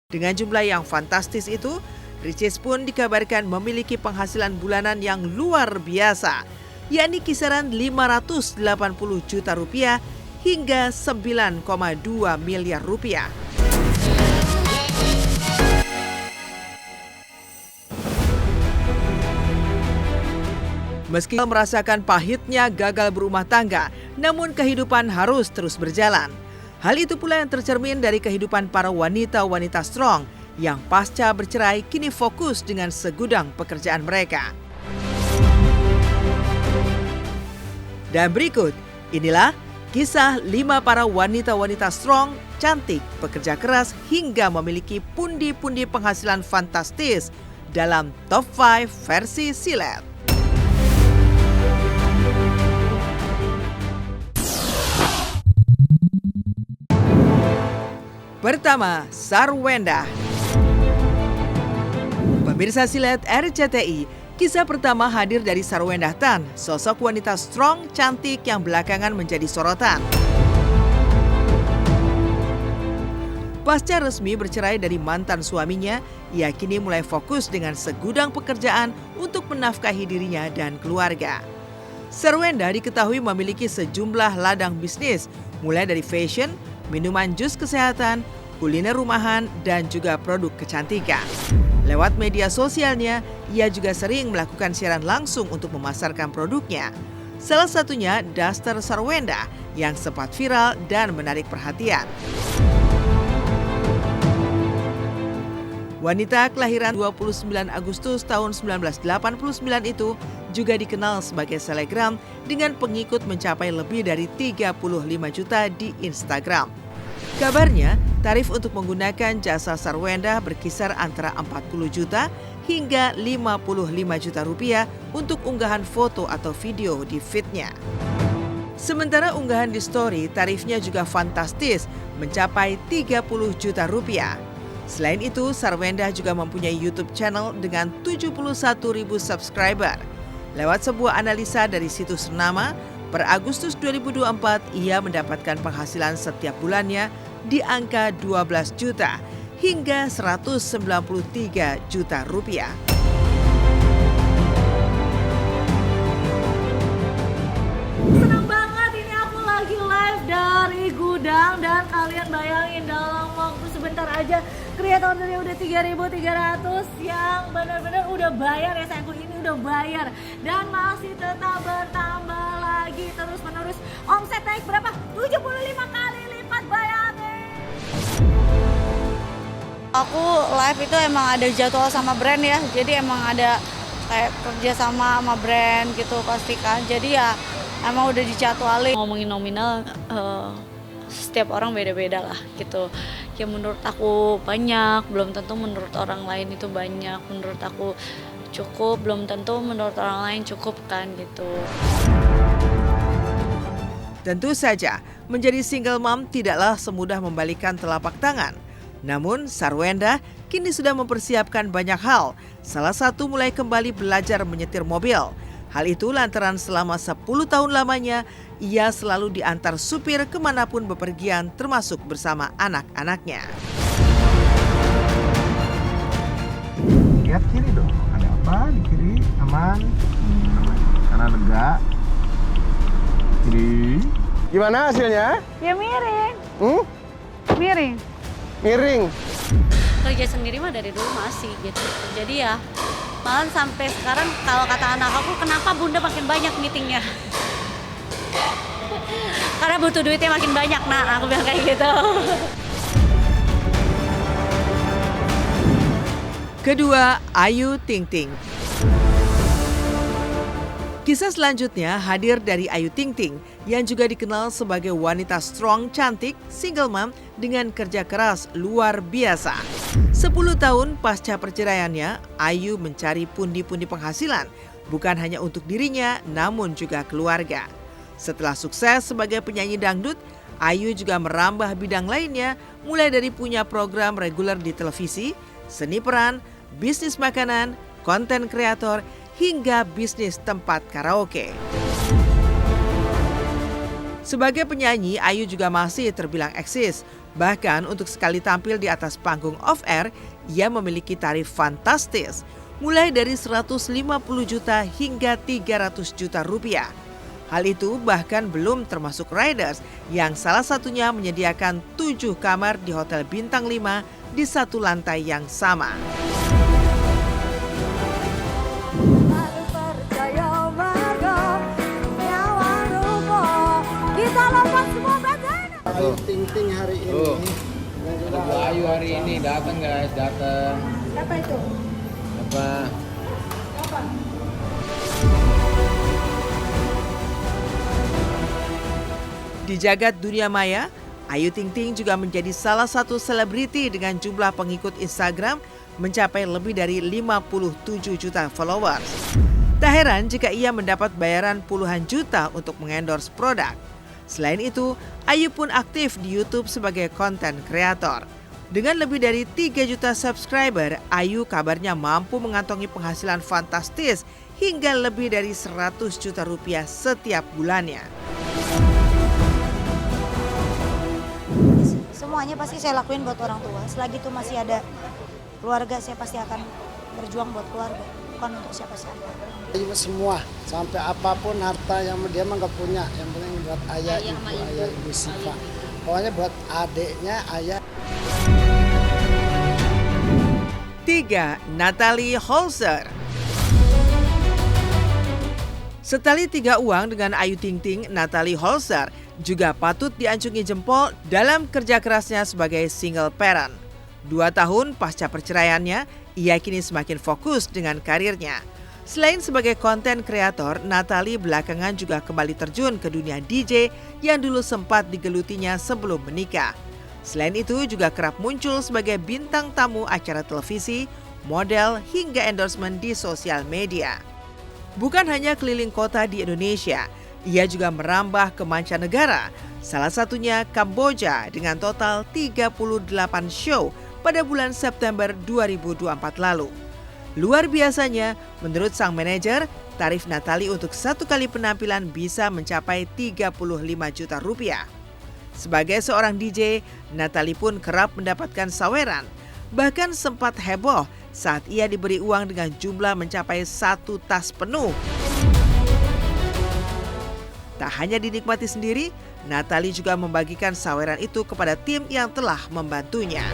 Dengan jumlah yang fantastis itu, Ricis pun dikabarkan memiliki penghasilan bulanan yang luar biasa, yakni kisaran 580 juta rupiah hingga 9,2 miliar rupiah. Meski merasakan pahitnya gagal berumah tangga, namun kehidupan harus terus berjalan. Hal itu pula yang tercermin dari kehidupan para wanita-wanita strong yang pasca bercerai kini fokus dengan segudang pekerjaan mereka. Dan berikut, inilah kisah 5 para wanita-wanita strong, cantik, pekerja keras hingga memiliki pundi-pundi penghasilan fantastis dalam Top 5 versi Silet. Pertama, Sarwenda. Pemirsa Silet RCTI, kisah pertama hadir dari Sarwenda Tan, sosok wanita strong, cantik yang belakangan menjadi sorotan. Pasca resmi bercerai dari mantan suaminya, ia kini mulai fokus dengan segudang pekerjaan untuk menafkahi dirinya dan keluarga. Sarwenda diketahui memiliki sejumlah ladang bisnis, mulai dari fashion, minuman jus kesehatan, kuliner rumahan, dan juga produk kecantikan. Lewat media sosialnya, ia juga sering melakukan siaran langsung untuk memasarkan produknya. Salah satunya daster Sarwenda yang sempat viral dan menarik perhatian. Wanita kelahiran 29 Agustus tahun 1989 itu juga dikenal sebagai selebgram dengan pengikut mencapai lebih dari 35 juta di Instagram. Kabarnya, tarif untuk menggunakan jasa Sarwenda berkisar antara 40 juta hingga 55 juta rupiah untuk unggahan foto atau video di feed-nya. Sementara unggahan di story tarifnya juga fantastis, mencapai 30 juta rupiah. Selain itu, Sarwenda juga mempunyai YouTube channel dengan 71.000 subscriber. Lewat sebuah analisa dari situs ternama, per Agustus 2024 ia mendapatkan penghasilan setiap bulannya di angka 12 juta hingga 193 juta rupiah. Senang banget ini aku lagi live dari gudang dan kalian bayangin dalam waktu sebentar aja kreator dari udah 3.300 yang benar-benar udah bayar ya sayangku, ini udah bayar dan masih tetap bertambah lagi terus menerus. Omset naik berapa? 75 kali lipat, bayangin. Aku live itu emang ada jadwal sama brand ya, jadi emang ada kayak kerja sama brand gitu pasti kan, jadi ya emang udah dijadwalin. Ngomongin nominal, setiap orang beda-beda lah gitu. Ya menurut aku banyak, belum tentu menurut orang lain itu banyak. Menurut aku cukup, belum tentu menurut orang lain cukup kan gitu. Tentu saja, menjadi single mom tidaklah semudah membalikan telapak tangan. Namun, Sarwenda kini sudah mempersiapkan banyak hal. Salah satu mulai kembali belajar menyetir mobil. Hal itu lantaran selama 10 tahun lamanya, ia selalu diantar supir kemanapun bepergian termasuk bersama anak-anaknya. Lihat kiri dong, ada apa di kiri? Aman? Aman. Karena lega. Kiri. Gimana hasilnya? Ya miring. Miring. Miring. Kerja sendiri mah dari dulu masih gitu. Jadi ya malah sampai sekarang kalau kata anak aku, kenapa bunda makin banyak meetingnya? Karena butuh duitnya makin banyak, nah aku bilang kayak gitu. Kedua, Ayu Ting Ting. Kisah selanjutnya hadir dari Ayu Ting Ting yang juga dikenal sebagai wanita strong, cantik, single mom dengan kerja keras luar biasa. 10 tahun pasca perceraiannya, Ayu mencari pundi-pundi penghasilan, bukan hanya untuk dirinya namun juga keluarga. Setelah sukses sebagai penyanyi dangdut, Ayu juga merambah bidang lainnya, mulai dari punya program reguler di televisi, seni peran, bisnis makanan, konten kreator, hingga bisnis tempat karaoke. Sebagai penyanyi, Ayu juga masih terbilang eksis. Bahkan untuk sekali tampil di atas panggung off-air, ia memiliki tarif fantastis, mulai dari 150 juta hingga 300 juta rupiah. Hal itu bahkan belum termasuk riders yang salah satunya menyediakan 7 kamar di Hotel Bintang 5 di satu lantai yang sama. Ayu Ting Ting hari ini. Ada Bu Ayu hari ini datang guys, datang. Siapa itu? Apa? Di jagat dunia maya, Ayu Ting Ting juga menjadi salah satu selebriti dengan jumlah pengikut Instagram mencapai lebih dari 57 juta followers. Tak heran jika ia mendapat bayaran puluhan juta untuk mengendorse produk. Selain itu, Ayu pun aktif di YouTube sebagai konten kreator. Dengan lebih dari 3 juta subscriber, Ayu kabarnya mampu mengantongi penghasilan fantastis hingga lebih dari 100 juta rupiah setiap bulannya. Semuanya pasti saya lakuin buat orang tua. Selagi itu masih ada keluarga, saya pasti akan berjuang buat keluarga, bukan untuk siapa-siapa. Semua, sampai apapun harta yang dia mah nggak punya, yang penting buat ayah ibu Siva. Pokoknya buat adiknya ayah. 3. Natalie Holzer. Setali 3 uang dengan Ayu Ting Ting, Natalie Holzer juga patut diacungi jempol dalam kerja kerasnya sebagai single parent. 2 tahun pasca perceraiannya, ia kini semakin fokus dengan karirnya. Selain sebagai konten kreator, Natalie belakangan juga kembali terjun ke dunia DJ yang dulu sempat digelutinya sebelum menikah. Selain itu juga kerap muncul sebagai bintang tamu acara televisi, model, hingga endorsement di sosial media. Bukan hanya keliling kota di Indonesia, ia juga merambah ke mancanegara, salah satunya Kamboja dengan total 38 show pada bulan September 2024 lalu. Luar biasanya, menurut sang manajer, tarif Natalie untuk satu kali penampilan bisa mencapai 35 juta rupiah. Sebagai seorang DJ, Natalie pun kerap mendapatkan saweran, bahkan sempat heboh saat ia diberi uang dengan jumlah mencapai 1 tas penuh. Tak hanya dinikmati sendiri, Natalie juga membagikan saweran itu kepada tim yang telah membantunya.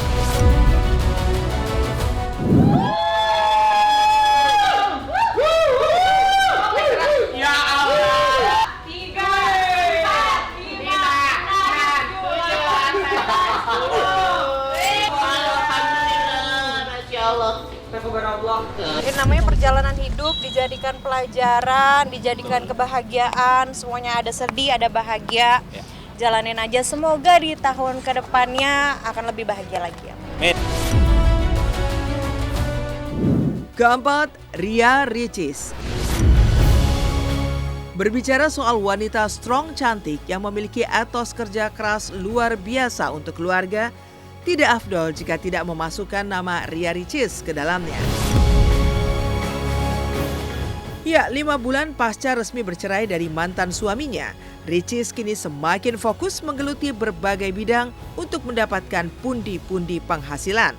Ini namanya perjalanan hidup, dijadikan pelajaran, dijadikan kebahagiaan, semuanya ada sedih, ada bahagia. Jalanin aja, semoga di tahun kedepannya akan lebih bahagia lagi ya. Keempat, Ria Ricis. Berbicara soal wanita strong cantik yang memiliki etos kerja keras luar biasa untuk keluarga, tidak afdol jika tidak memasukkan nama Ria Ricis ke dalamnya. Ya, 5 bulan pasca resmi bercerai dari mantan suaminya, Ricis kini semakin fokus menggeluti berbagai bidang untuk mendapatkan pundi-pundi penghasilan.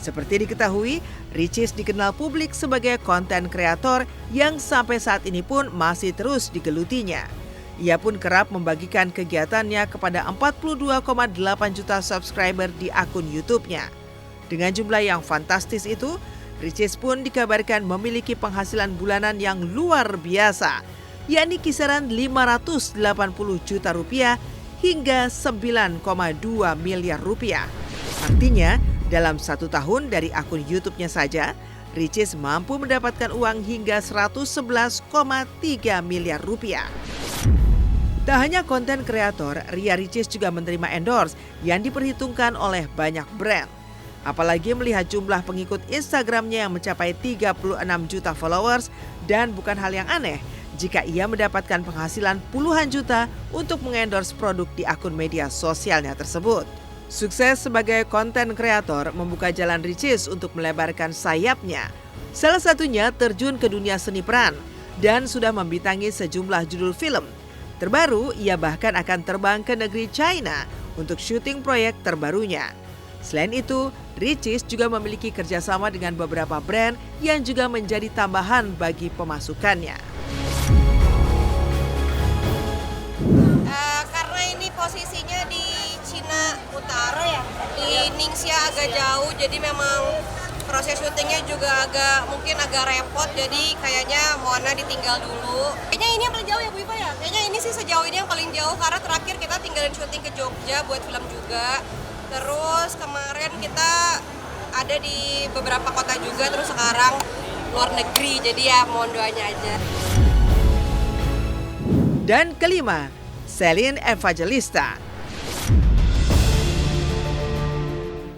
Seperti diketahui, Ricis dikenal publik sebagai konten kreator yang sampai saat ini pun masih terus digelutinya. Ia pun kerap membagikan kegiatannya kepada 42,8 juta subscriber di akun YouTube-nya. Dengan jumlah yang fantastis itu, Ricis pun dikabarkan memiliki penghasilan bulanan yang luar biasa, yakni kisaran 580 juta rupiah hingga 9,2 miliar rupiah. Artinya, dalam 1 tahun dari akun YouTube-nya saja, Ricis mampu mendapatkan uang hingga 111,3 miliar rupiah. Tak hanya konten kreator, Ria Ricis juga menerima endorse yang diperhitungkan oleh banyak brand. Apalagi melihat jumlah pengikut Instagramnya yang mencapai 36 juta followers, dan bukan hal yang aneh jika ia mendapatkan penghasilan puluhan juta untuk mengendorse produk di akun media sosialnya tersebut. Sukses sebagai konten kreator membuka jalan Ricis untuk melebarkan sayapnya. Salah satunya terjun ke dunia seni peran dan sudah membintangi sejumlah judul film. Terbaru, ia bahkan akan terbang ke negeri China untuk syuting proyek terbarunya. Selain itu, Ricis juga memiliki kerjasama dengan beberapa brand yang juga menjadi tambahan bagi pemasukannya. Karena ini posisinya di Cina Utara ya, di Ningxia agak jauh, jadi memang proses syutingnya juga mungkin agak repot, jadi kayaknya Moana ditinggal dulu. Kayaknya ini yang paling jauh ya Bu Iva ya? Kayaknya ini sih sejauh ini yang paling jauh, karena terakhir kita tinggalin syuting ke Jogja buat film juga. Terus kemarin kita ada di beberapa kota juga, terus sekarang luar negeri, jadi ya mohon doanya aja. Dan kelima, Celine Evangelista.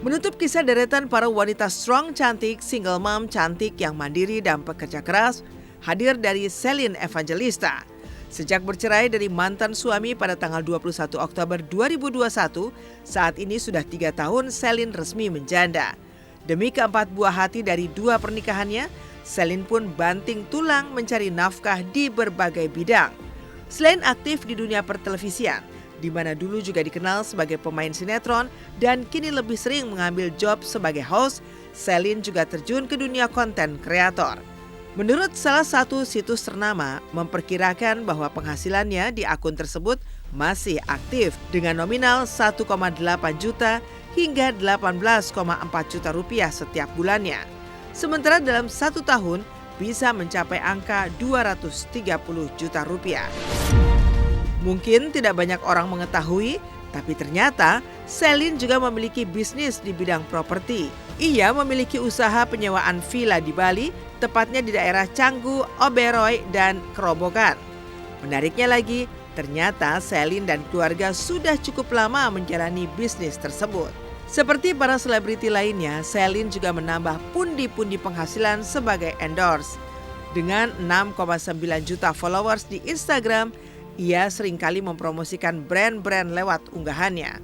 Menutup kisah deretan para wanita strong cantik, single mom cantik yang mandiri dan pekerja keras, hadir dari Celine Evangelista. Sejak bercerai dari mantan suami pada tanggal 21 Oktober 2021, saat ini sudah 3 tahun Celine resmi menjanda. Demi keempat buah hati dari 2 pernikahannya, Celine pun banting tulang mencari nafkah di berbagai bidang. Selain aktif di dunia pertelevisian, di mana dulu juga dikenal sebagai pemain sinetron dan kini lebih sering mengambil job sebagai host, Celine juga terjun ke dunia konten kreator. Menurut salah satu situs ternama, memperkirakan bahwa penghasilannya di akun tersebut masih aktif dengan nominal 1,8 juta hingga 18,4 juta rupiah setiap bulannya. Sementara dalam 1 tahun bisa mencapai angka 230 juta rupiah. Mungkin tidak banyak orang mengetahui, tapi ternyata Celine juga memiliki bisnis di bidang properti. Ia memiliki usaha penyewaan villa di Bali, tepatnya di daerah Canggu, Oberoi, dan Kerobokan. Menariknya lagi, ternyata Celine dan keluarga sudah cukup lama menjalani bisnis tersebut. Seperti para selebriti lainnya, Celine juga menambah pundi-pundi penghasilan sebagai endorse. Dengan 6,9 juta followers di Instagram, ia seringkali mempromosikan brand-brand lewat unggahannya.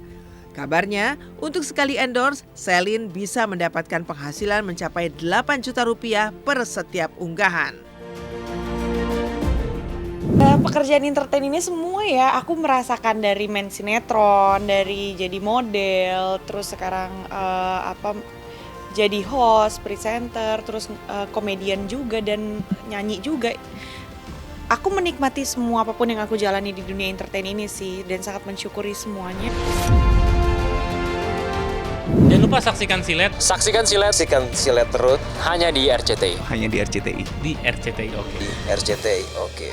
Kabarnya, untuk sekali endorse, Celine bisa mendapatkan penghasilan mencapai 8 juta rupiah per setiap unggahan. Pekerjaan entertain ini semua ya, aku merasakan dari main sinetron, dari jadi model, terus sekarang jadi host, presenter, terus komedian juga dan nyanyi juga. Aku menikmati semua apapun yang aku jalani di dunia entertain ini sih, dan sangat mensyukuri semuanya. Jangan lupa saksikan Silet. Saksikan Silet terus hanya di RCTI. Hanya di RCTI. Di RCTI, oke. Di RCTI, oke.